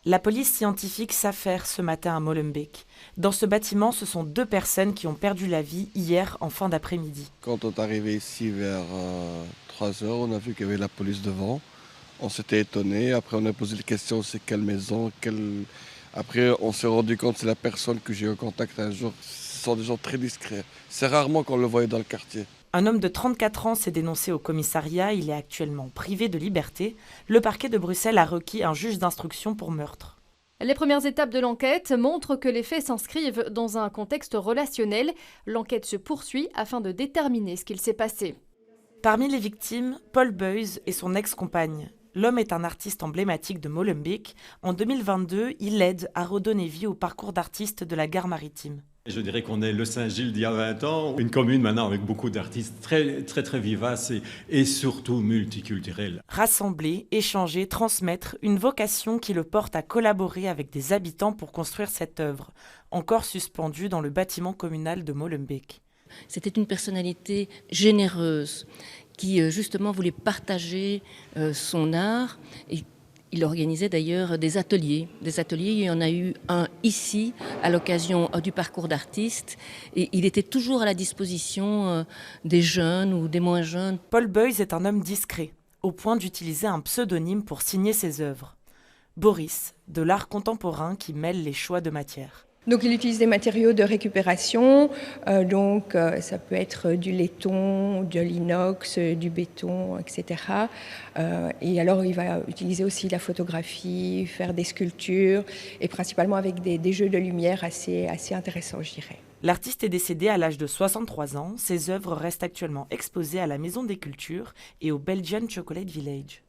La police scientifique s'affaire ce matin à Molenbeek. Dans ce bâtiment, ce sont 2 personnes qui ont perdu la vie hier en fin d'après-midi. Quand on est arrivé ici vers 3 heures, on a vu qu'il y avait la police devant. On s'était étonné. Après, on a posé des questions, c'est quelle maison, Après, on s'est rendu compte que c'est la personne que j'ai eu en contact un jour. Ce sont des gens très discrets. C'est rarement qu'on le voyait dans le quartier. Un homme de 34 ans s'est dénoncé au commissariat. Il est actuellement privé de liberté. Le parquet de Bruxelles a requis un juge d'instruction pour meurtre. Les premières étapes de l'enquête montrent que les faits s'inscrivent dans un contexte relationnel. L'enquête se poursuit afin de déterminer ce qu'il s'est passé. Parmi les victimes, Paul Beuys et son ex-compagne. L'homme est un artiste emblématique de Molenbeek. En 2022, il aide à redonner vie au parcours d'artistes de la gare maritime. Je dirais qu'on est le Saint-Gilles d'il y a 20 ans, une commune maintenant avec beaucoup d'artistes très vivaces et surtout multiculturels. Rassembler, échanger, transmettre, une vocation qui le porte à collaborer avec des habitants pour construire cette œuvre, encore suspendue dans le bâtiment communal de Molenbeek. C'était une personnalité généreuse qui justement voulait partager son art. Et il organisait d'ailleurs des ateliers. Il y en a eu un ici à l'occasion du parcours d'artistes. Et il était toujours à la disposition des jeunes ou des moins jeunes. Paul Beuys est un homme discret, au point d'utiliser un pseudonyme pour signer ses œuvres. Boris, de l'art contemporain qui mêle les choix de matière. Donc il utilise des matériaux de récupération, ça peut être du laiton, de l'inox, du béton, etc. Et alors il va utiliser aussi la photographie, faire des sculptures et principalement avec des jeux de lumière assez intéressants, je dirais. L'artiste est décédé à l'âge de 63 ans. Ses œuvres restent actuellement exposées à la Maison des Cultures et au Belgian Chocolate Village.